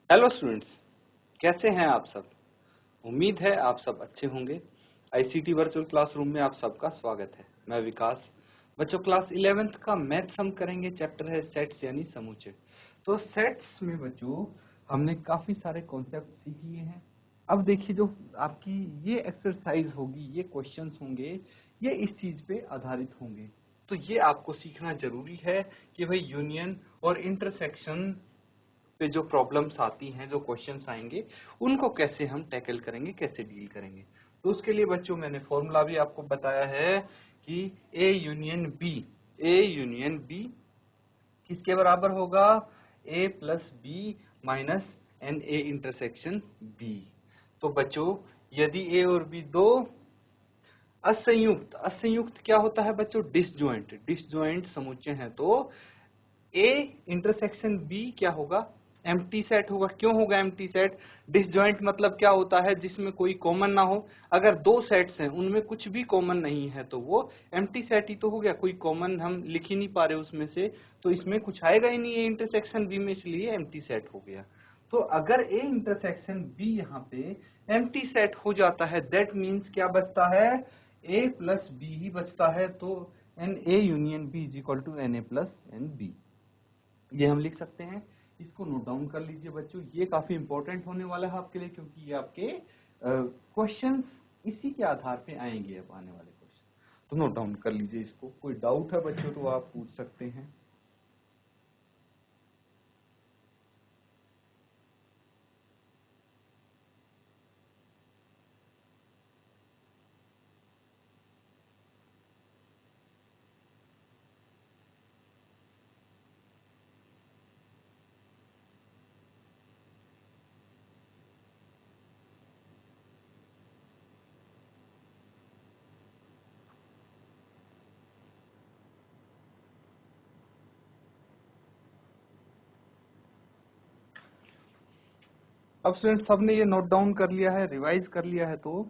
Hello students, कैसे हैं आप सब। उम्मीद है आप सब अच्छे होंगे। आईसीटी वर्चुअल क्लासरूम में आप सबका स्वागत है। मैं विकास। बच्चों, क्लास 11th का मैथ्स हम करेंगे। चैप्टर है सेट्स यानी समूचे। तो सेट्स में बच्चों हमने काफी सारे कॉन्सेप्ट सीख लिए हैं। अब देखिए, जो आपकी ये एक्सरसाइज होगी, ये क्वेश्चंस होंगे, ये इस चीज पे आधारित होंगे। तो ये आपको सीखना जरूरी है कि भाई यूनियन और इंटरसेक्शन पे जो प्रॉब्लम्स आती हैं, जो क्वेश्चंस आएंगे, उनको कैसे हम टैकल करेंगे, कैसे डील करेंगे। तो उसके लिए बच्चों मैंने फॉर्मूला भी आपको बताया है कि ए यूनियन बी किसके बराबर होगा, A plus B minus n A intersection B. तो बच्चों, यदि ए और बी दो असंयुक्त, असंयुक्त क्या होता है बच्चों, डिसजॉइंट, डिसजॉइंट समुच्चय हैं, तो ए इंटरसेक्शन बी क्या होगा, एम्प्टी सेट होगा। क्यों होगा एम्प्टी सेट? डिसजॉइंट मतलब क्या होता है, जिसमें कोई कॉमन ना हो। अगर दो सेट्स हैं, उनमें कुछ भी कॉमन नहीं है, तो वो एम्प्टी सेट ही तो हो गया। कोई कॉमन हम लिख ही नहीं पा रहे उसमें से, तो इसमें कुछ आएगा ही नहीं है इंटरसेक्शन बी में, इसलिए एम्प्टी सेट हो गया। तो अगर ए इंटरसेक्शन बी यहाँ पे एम्प्टी सेट हो जाता है, दैट मीन्स क्या बचता है, ए प्लस बी ही बचता है। तो N A union B is equal to N A plus N B, ये हम लिख सकते हैं। इसको नोट डाउन कर लीजिए बच्चों, ये काफी इंपॉर्टेंट होने वाला है आपके लिए, क्योंकि ये आपके क्वेश्चंस इसी के आधार पे आएंगे अब आने वाले क्वेश्चन। तो नोट डाउन कर लीजिए इसको। कोई डाउट है बच्चों तो आप पूछ सकते हैं। अब स्टूडेंट सबने ये नोट डाउन कर लिया है, रिवाइज कर लिया है, तो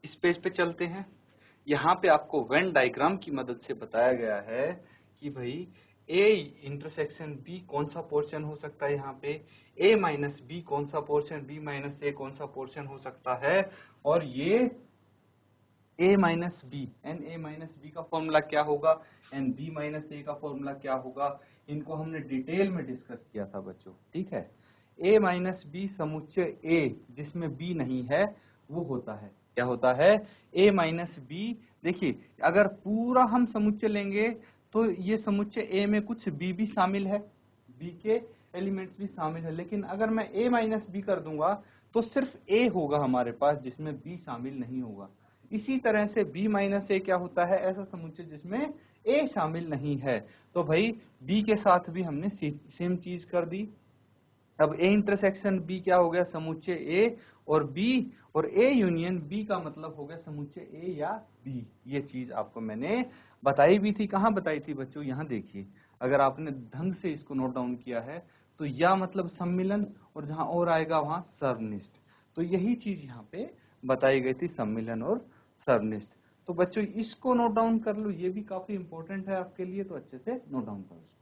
इस पेज पे चलते हैं। यहाँ पे आपको वेन डायग्राम की मदद से बताया गया है कि भाई ए इंटरसेक्शन बी कौन सा पोर्शन हो सकता है, यहाँ पे ए माइनस बी कौन सा पोर्शन, बी माइनस ए कौन सा पोर्शन हो सकता है। और ये A minus B, n A minus B का फॉर्मूला क्या होगा, एन बी माइनस ए का फॉर्मूला क्या होगा, इनको हमने डिटेल में डिस्कस किया था बच्चों। ठीक है। ए माइनस बी समुच्चय ए जिसमें बी नहीं है, वो होता है, क्या होता है, ए माइनस बी। देखिए, अगर पूरा हम समुच्चय लेंगे तो ये समुच्चय ए में कुछ बी भी शामिल है, बी के एलिमेंट्स भी शामिल है। लेकिन अगर मैं ए माइनस बी कर दूंगा तो सिर्फ ए होगा हमारे पास, जिसमें बी शामिल नहीं होगा। इसी तरह से b माइनस ए क्या होता है, ऐसा समुच्चय जिसमें a शामिल नहीं है। तो भाई b के साथ भी हमने सेम चीज कर दी। अब a इंटरसेक्शन b क्या हो गया, समुच्चय a और b, और a यूनियन b का मतलब हो गया समुच्चय a या b। ये चीज आपको मैंने बताई भी थी। कहाँ बताई थी बच्चों, यहाँ देखिए, अगर आपने ढंग से इसको नोट डाउन किया है तो या मतलब सम्मिलन, और जहां और आएगा वहां सर्वनिष्ठ। तो यही चीज यहाँ पे बताई गई थी, सम्मिलन और सर्वनिष्ठ। तो बच्चों इसको नोट डाउन कर लो, ये भी काफी इंपॉर्टेंट है आपके लिए, तो अच्छे से नोट डाउन करो इसको।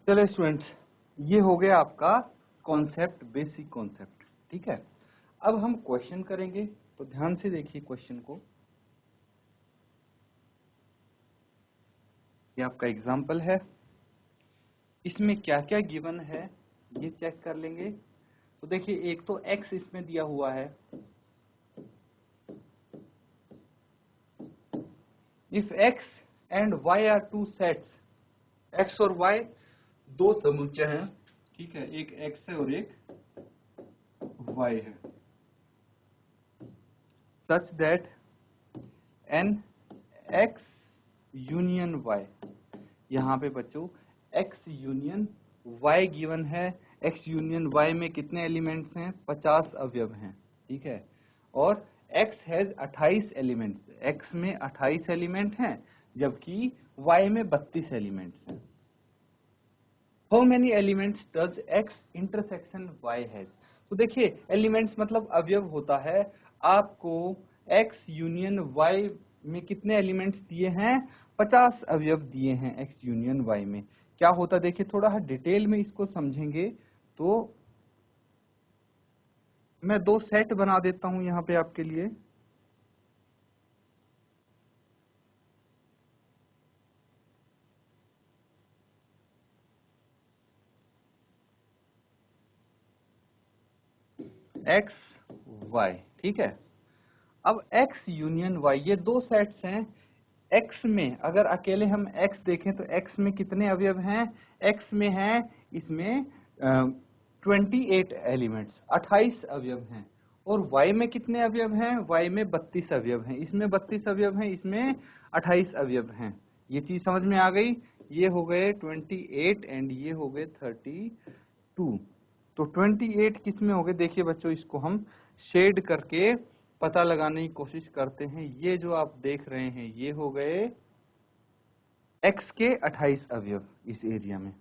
चलिए स्टूडेंट्स, ये हो गया आपका कॉन्सेप्ट, बेसिक कॉन्सेप्ट। ठीक है। अब हम क्वेश्चन करेंगे, तो ध्यान से देखिए क्वेश्चन को। ये आपका एग्जाम्पल है, इसमें क्या क्या गिवन है ये चेक कर लेंगे। तो देखिए, एक तो x इसमें दिया हुआ है। If x and y are two sets. x और y दो समुच्चय हैं, ठीक है, एक x है और एक y है, such that n x union y। यहाँ पे बच्चों x यूनियन y गिवन है। x यूनियन y में कितने एलिमेंट्स हैं? 50 अवयव हैं, ठीक है, और x हैज 28 एलिमेंट्स। x में 28 एलिमेंट हैं जबकि y में 32 एलिमेंट्स हैं। How many elements does x intersection y has? तो देखिए एलिमेंट्स मतलब अवयव होता है। आपको x यूनियन y में कितने एलिमेंट्स दिए हैं? 50 अवयव दिए हैं x यूनियन y में। क्या होता देखिए, थोड़ा डिटेल में इसको समझेंगे तो मैं दो सेट बना देता हूं यहां पे आपके लिए। x y, ठीक है। अब x यूनियन y ये दो सेट्स हैं। x में अगर अकेले हम x देखें तो x में कितने अवयव हैं? x में है इसमें 28 एलिमेंट्स, 28 अवयव हैं। और y में कितने अवयव हैं? y में 32 अवयव हैं। इसमें 32 अवयव हैं, इसमें 28 अवयव हैं। ये चीज समझ में आ गई? ये हो गए 28 एंड ये हो गए 32। तो 28 किस में हो गए? देखिए बच्चों, इसको हम शेड करके पता लगाने की कोशिश करते हैं। ये जो आप देख रहे हैं ये हो गए x के 28 अवयव इस एरिया में।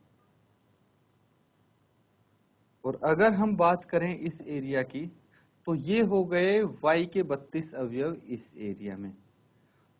और अगर हम बात करें इस एरिया की तो ये हो गए y के 32 अवयव इस एरिया में।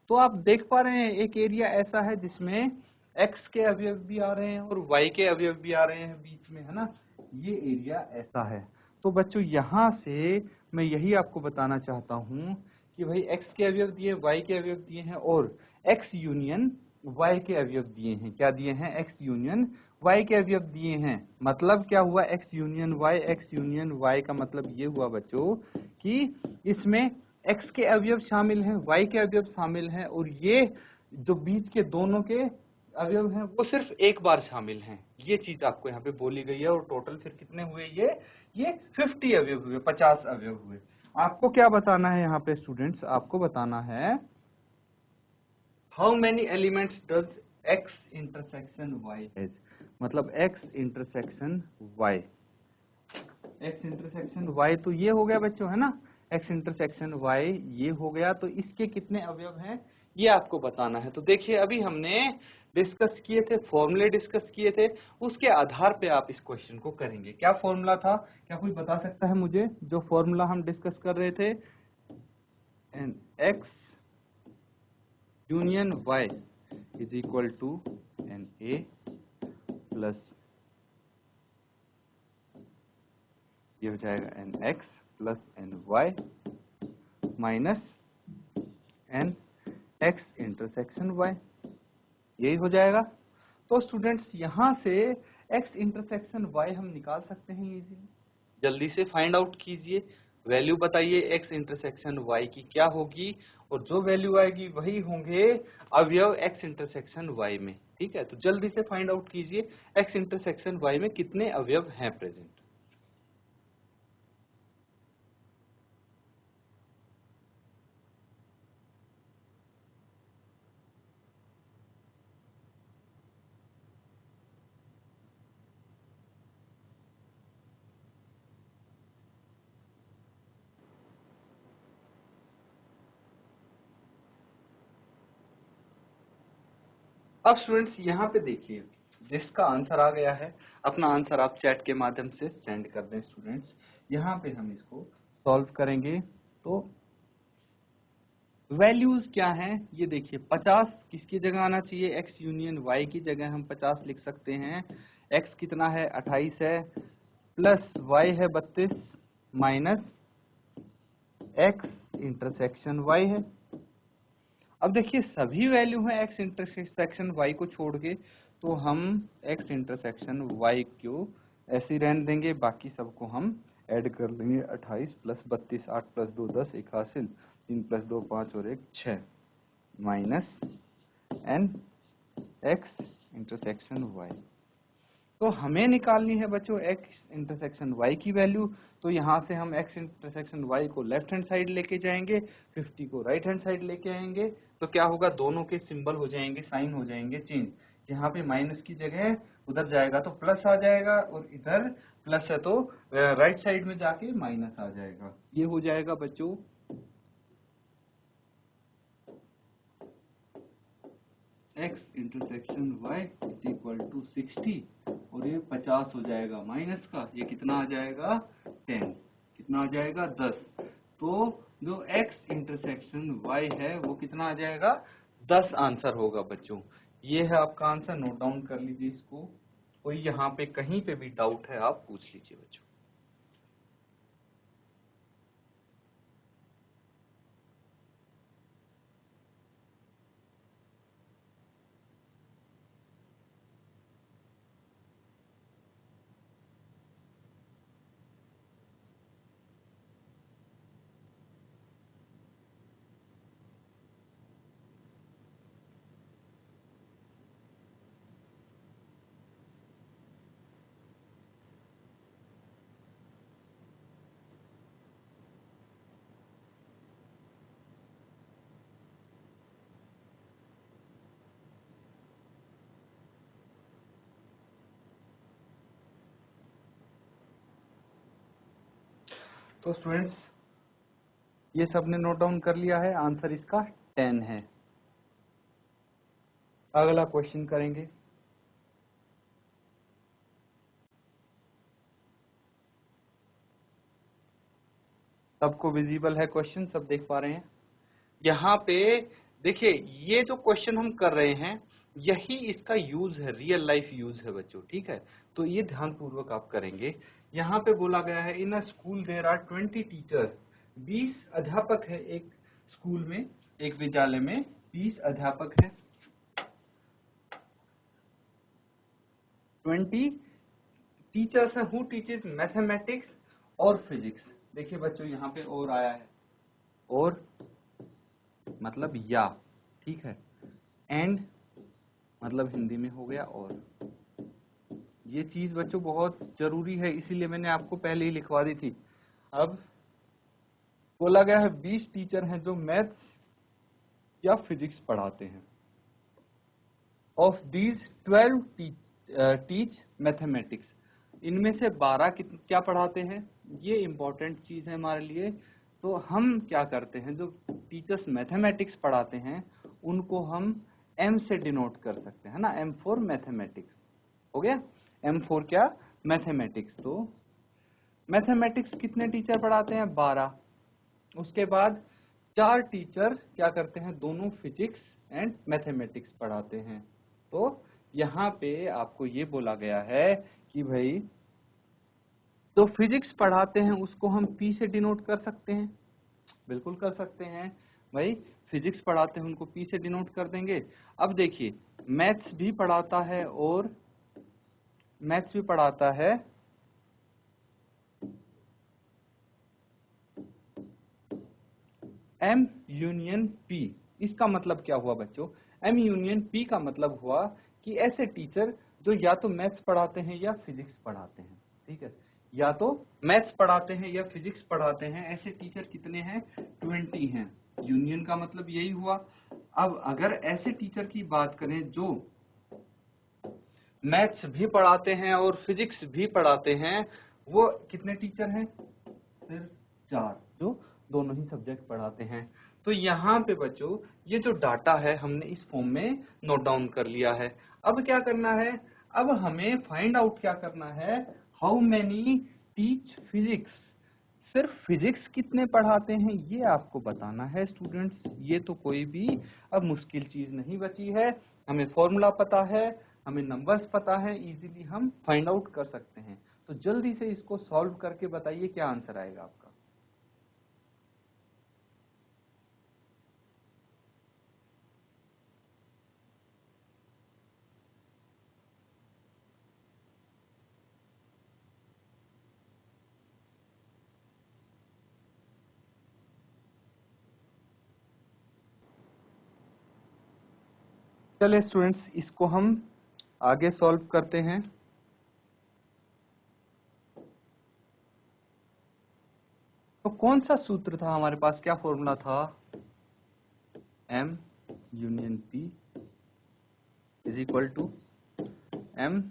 तो आप देख पा रहे हैं एक एरिया ऐसा है जिसमें x के अवयव भी आ रहे हैं और y के अवयव भी आ रहे हैं बीच में, है ना। ये एरिया ऐसा है। तो बच्चों यहां से मैं यही आपको बताना चाहता हूं कि भाई x के अवयव दिए, y के अवयव दिए हैं और x यूनियन y के अवयव दिए हैं। क्या दिए हैं? x यूनियन y के अवयव दिए हैं। मतलब क्या हुआ? x union y, x union y का मतलब ये हुआ बच्चों कि इसमें x के अवयव शामिल हैं, y के अवयव शामिल हैं और ये जो बीच के दोनों के अवयव हैं वो सिर्फ एक बार शामिल हैं। ये चीज आपको यहाँ पे बोली गई है। और टोटल फिर कितने हुए? ये 50 अवयव हुए, 50 अवयव हुए। आपको क्या बताना है यहाँ पे स्टूडेंट्स? आपको बताना है how many elements does x intersection y has. मतलब x intersection y, x intersection y तो ये हो गया बच्चों, है ना। x इंटरसेक्शन y ये हो गया। तो इसके कितने अवयव हैं ये आपको बताना है। तो देखिए अभी हमने डिस्कस किए थे, फॉर्मूले डिस्कस किए थे, उसके आधार पे आप इस क्वेश्चन को करेंगे। क्या फॉर्मूला था? क्या कोई बता सकता है मुझे जो फॉर्मूला हम डिस्कस कर रहे थे? N x union y is equal to N a plus ये हो जाएगा N x plus N y minus N x intersection y, यही हो जाएगा। तो स्टूडेंट्स यहाँ से x इंटरसेक्शन y हम निकाल सकते हैं इजीली। जल्दी से फाइंड आउट कीजिए, वैल्यू बताइए x इंटरसेक्शन y की क्या होगी और जो वैल्यू आएगी वही होंगे अवयव x इंटरसेक्शन y में, ठीक है। तो जल्दी से फाइंड आउट कीजिए x इंटरसेक्शन y में कितने अवयव हैं प्रेजेंट। अब स्टूडेंट्स यहाँ पे देखिए, जिसका आंसर आ गया है अपना आंसर आप चैट के माध्यम से सेंड कर दें स्टूडेंट्स। यहाँ पे हम इसको सॉल्व करेंगे। तो वैल्यूज क्या हैं ये देखिए, 50 किसकी जगह आना चाहिए? x यूनियन y की जगह हम 50 लिख सकते हैं। x कितना है? 28 है, प्लस y है 32 माइनस x इंटरसेक्शन y है। अब देखिए सभी वैल्यू हैं x इंटरसेक्शन y को छोड़ के, तो हम x इंटरसेक्शन y को ऐसे ही रहने देंगे, बाकी सबको हम ऐड कर लेंगे। 28 प्लस 32, 8 प्लस 2 10, 1 हासिल, 3 प्लस 2 5 और 1 6 minus N X intersection Y. तो हमें निकालनी है बच्चों x इंटरसेक्शन y की वैल्यू। तो यहाँ से हम x इंटरसेक्शन y को लेफ्ट हैंड साइड लेके जाएंगे, 50 को राइट हैंड साइड लेके आएंगे। तो क्या होगा, दोनों के सिंबल हो जाएंगे, साइन हो जाएंगे चेंज। यहाँ पे माइनस की जगह उधर जाएगा तो प्लस आ जाएगा, और इधर प्लस है तो राइट साइड में जाके माइनस आ जाएगा। ये हो जाएगा बच्चों x intersection y is equal to 60, और ये 50 हो जाएगा माइनस का, ये कितना आ जाएगा 10, कितना आ जाएगा 10। तो जो x इंटरसेक्शन y है वो कितना आ जाएगा 10 आंसर होगा बच्चों। ये है आपका आंसर, नोट डाउन कर लीजिए इसको। कोई यहाँ पे कहीं पे भी डाउट है आप पूछ लीजिए बच्चों। तो स्टूडेंट्स ये सबने नोट डाउन कर लिया है, आंसर इसका 10 है। अगला क्वेश्चन करेंगे। सबको विजिबल है क्वेश्चन, सब देख पा रहे हैं? यहाँ पे देखिए, ये जो क्वेश्चन हम कर रहे हैं यही इसका यूज है, रियल लाइफ यूज है बच्चों, ठीक है? तो ये ध्यान पूर्वक आप करेंगे। यहाँ पे बोला गया है in a school there are 20 teachers, 20 अध्यापक है एक स्कूल में, एक विद्यालय में 20 अध्यापक है, 20 टीचर्स है हु टीचेस मैथमेटिक्स और फिजिक्स। देखिए बच्चों यहाँ पे और आया है, और मतलब या, ठीक है? एंड मतलब हिंदी में हो गया और। ये चीज बच्चों बहुत जरूरी है, इसीलिए मैंने आपको पहले ही लिखवा दी थी। अब बोला गया है 20 टीचर हैं जो मैथ्स या फिजिक्स पढ़ाते हैं। Of these 12 teach mathematics. इनमें से 12 क्या पढ़ाते हैं? ये इंपॉर्टेंट चीज है हमारे लिए। तो हम क्या करते हैं, जो टीचर्स मैथमेटिक्स पढ़ाते हैं उनको हम M से डिनोट कर सकते हैं ना, M फॉर मैथमेटिक्स। हो गया, M फॉर क्या? मैथमेटिक्स। तो मैथमेटिक्स कितने टीचर पढ़ाते हैं? 12। उसके बाद 4 टीचर क्या करते हैं? दोनों फिजिक्स एंड मैथमेटिक्स पढ़ाते हैं। तो यहाँ पे आपको ये बोला गया है कि भाई जो फिजिक्स पढ़ाते हैं उसको हम P से डिनोट कर सकते हैं। बिल्कुल कर सकते हैं भाई, फिजिक्स पढ़ाते हैं उनको P से डिनोट कर देंगे। अब देखिए, मैथ्स भी पढ़ाता है, और मैथ्स भी पढ़ाता है M यूनियन P। इसका मतलब क्या हुआ बच्चों? M यूनियन P का मतलब हुआ कि ऐसे टीचर जो या तो मैथ्स पढ़ाते हैं या फिजिक्स पढ़ाते हैं, ठीक है? या तो मैथ्स पढ़ाते हैं या फिजिक्स पढ़ाते हैं, ऐसे टीचर कितने हैं? 20 हैं। यूनियन का मतलब यही हुआ। अब अगर ऐसे टीचर की बात करें जो मैथ्स भी पढ़ाते हैं और फिजिक्स भी पढ़ाते हैं, वो कितने टीचर हैं? सिर्फ 4, जो दोनों ही सब्जेक्ट पढ़ाते हैं। तो यहाँ पे बच्चों ये जो डाटा है हमने इस फॉर्म में नोट डाउन कर लिया है। अब क्या करना है? अब हमें फाइंड आउट क्या करना है? How many teach physics. सिर्फ फिजिक्स कितने पढ़ाते हैं ये आपको बताना है स्टूडेंट्स। ये तो कोई भी अब मुश्किल चीज नहीं बची है। हमें फॉर्मूला पता है, हमें नंबर्स पता है, इजीली हम फाइंड आउट कर सकते हैं। तो जल्दी से इसको सॉल्व करके बताइए क्या आंसर आएगा आपका। चलिए स्टूडेंट्स, इसको हम आगे सॉल्व करते हैं। तो कौन सा सूत्र था हमारे पास, क्या फॉर्मूला था? M union P is equal to M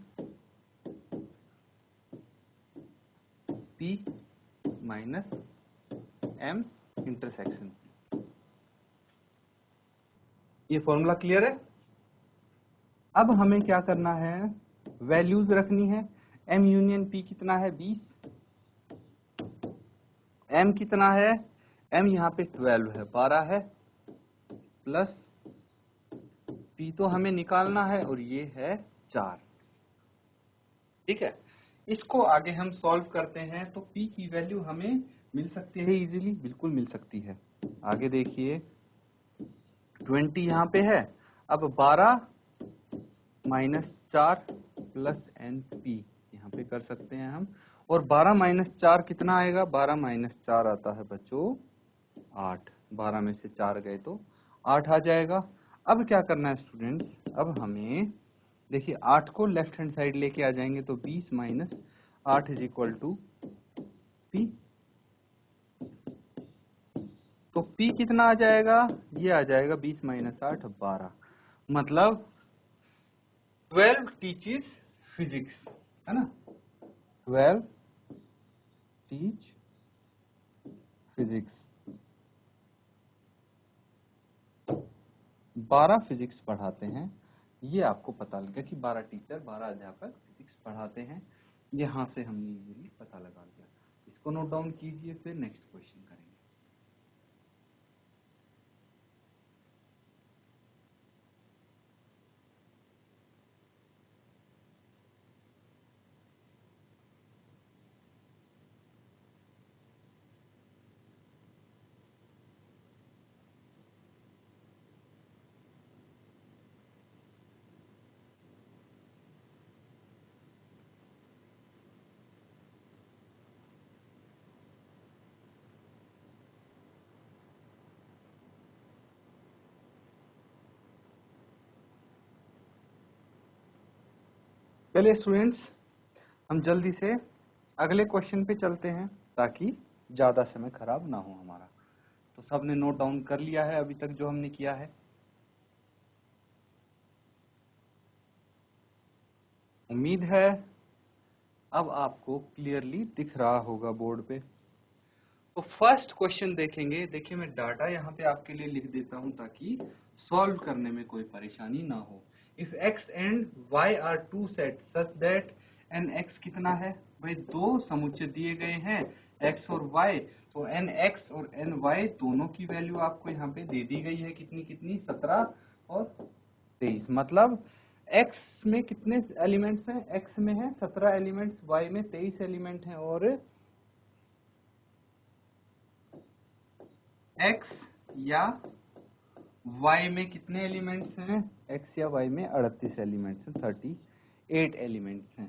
P minus M intersection. ये फॉर्मूला क्लियर है? अब हमें क्या करना है, वैल्यूज रखनी है। M यूनियन P कितना है? 20। M कितना है? M यहाँ पे 12 है, 12 है, प्लस P तो हमें निकालना है और ये है 4। ठीक है, इसको आगे हम सॉल्व करते हैं तो P की वैल्यू हमें मिल सकती है इजीली, बिल्कुल मिल सकती है। आगे देखिए 20 यहाँ पे है, अब 12 माइनस 4 प्लस NP यहाँ पे कर सकते हैं हम, और 12 माइनस 4 कितना आएगा? 12 माइनस 4 आता है बच्चों 8। 12 में से 4 गए तो 8 आ जाएगा। अब क्या करना है स्टूडेंट्स, अब हमें देखिए 8 को लेफ्ट हैंड साइड लेके आ जाएंगे तो 20 minus 8 is equal to P। तो P कितना आ जाएगा? ये आ जाएगा 20 माइनस 8 12, मतलब 12 टीचेस फिजिक्स, है ना? 12 टीच फिजिक्स, 12 फिजिक्स पढ़ाते हैं। ये आपको पता लगा कि 12 टीचर 12 अध्यापक फिजिक्स पढ़ाते हैं। यहाँ से हमने इजीली पता लगा लिया। इसको नोट डाउन कीजिए, फिर नेक्स्ट क्वेश्चन करेंगे। चलिए स्टूडेंट्स, हम जल्दी से अगले क्वेश्चन पे चलते हैं ताकि ज्यादा समय खराब ना हो हमारा। तो सबने नोट डाउन कर लिया है अभी तक जो हमने किया है? उम्मीद है अब आपको क्लियरली दिख रहा होगा बोर्ड पे। तो फर्स्ट क्वेश्चन देखेंगे। देखिए मैं डाटा यहाँ पे आपके लिए लिख देता हूँ ताकि सॉल्व करने में कोई परेशानी ना हो। If x and y are two set such that N x कितना है? भाई दो समुच्चय दिए गए हैं x और y, तो एन x और एन y दोनों की वैल्यू आपको यहाँ पे दे दी गई है। कितनी कितनी? 17 और 23। मतलब x में कितने एलिमेंट्स हैं? x में है 17 एलिमेंट्स, y में 23 एलिमेंट हैं, और x या y में कितने एलिमेंट्स हैं? x या y में 38 एलिमेंट्स हैं, 38 एलिमेंट्स हैं।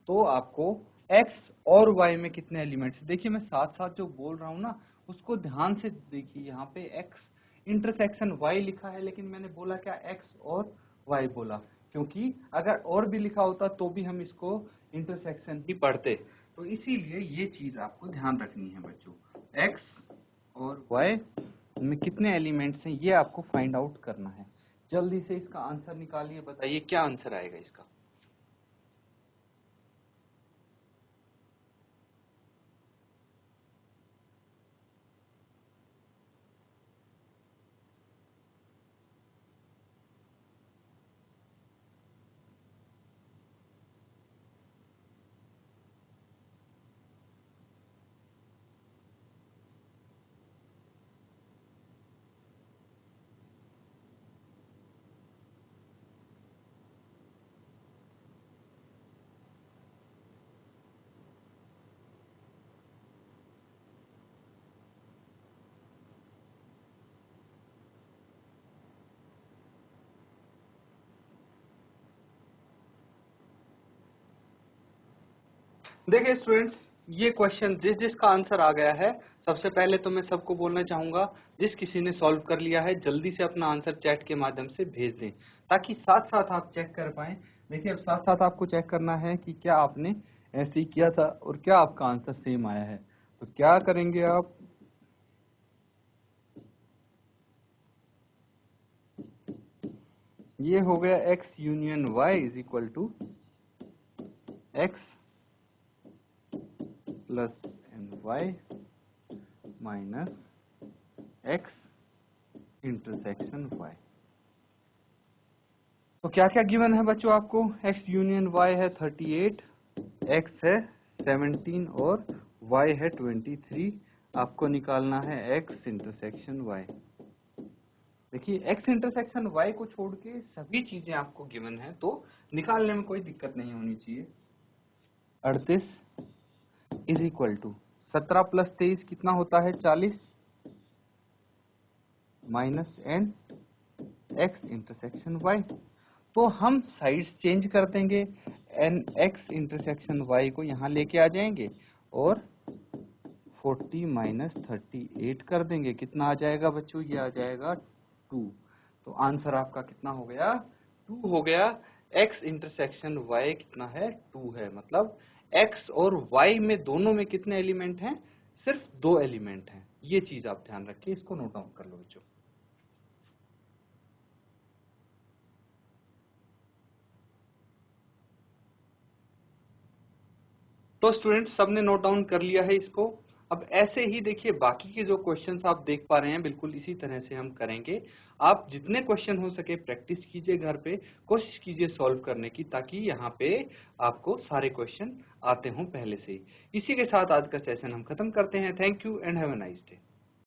तो आपको x और y में कितने एलिमेंट्स? देखिए मैं साथ साथ जो बोल रहा हूँ ना उसको ध्यान से देखिए। यहाँ पे x इंटरसेक्शन y लिखा है, लेकिन मैंने बोला क्या? x और y बोला, क्योंकि अगर और भी लिखा होता तो भी हम इसको इंटरसेक्शन ही पढ़ते। तो इसीलिए ये चीज आपको ध्यान रखनी है बच्चों। x और y में कितने एलिमेंट्स हैं ये आपको फाइंड आउट करना है। जल्दी से इसका आंसर निकालिए, बताइए क्या आंसर आएगा इसका। देखिए स्टूडेंट्स, ये क्वेश्चन जिसका आंसर आ गया है, सबसे पहले तो मैं सबको बोलना चाहूंगा, जिस किसी ने सॉल्व कर लिया है जल्दी से अपना आंसर चैट के माध्यम से भेज दें, ताकि साथ साथ आप चेक कर पाएं। देखिए अब साथ साथ आपको चेक करना है कि क्या आपने ऐसे ही किया था और क्या आपका आंसर सेम आया है। तो क्या करेंगे आप, ये हो गया x union y is equal to x plus N Y minus x intersection y। तो क्या क्या गिवन है बच्चों आपको, x यूनियन y है 38, x है 17 और y है 23। आपको निकालना है x इंटरसेक्शन y। देखिए x इंटरसेक्शन y को छोड़ के सभी चीजें आपको गिवन है, तो निकालने में कोई दिक्कत नहीं होनी चाहिए। 38 इज इक्वल टू 17 प्लस 23 कितना होता है 40 minus n x intersection y। तो हम साइड्स चेंज कर देंगे, एन x इंटरसेक्शन y को यहाँ लेके आ जाएंगे और 40 माइनस 38 कर देंगे। कितना आ जाएगा बच्चों, ये आ जाएगा 2। तो आंसर आपका कितना हो गया, 2 हो गया। x इंटरसेक्शन y कितना है, 2 है। मतलब x और y में दोनों में कितने एलिमेंट हैं, सिर्फ 2 एलिमेंट हैं। ये चीज आप ध्यान रखिए, इसको नोट डाउन कर लो बच्चों। तो स्टूडेंट्स सबने नोट डाउन कर लिया है इसको। अब ऐसे ही देखिए बाकी के जो क्वेश्चंस आप देख पा रहे हैं, बिल्कुल इसी तरह से हम करेंगे। आप जितने क्वेश्चन हो सके प्रैक्टिस कीजिए घर पे, कोशिश कीजिए सॉल्व करने की, ताकि यहाँ पे आपको सारे क्वेश्चन आते हों पहले से ही। इसी के साथ आज का सेशन हम खत्म करते हैं। Thank you and have a nice day.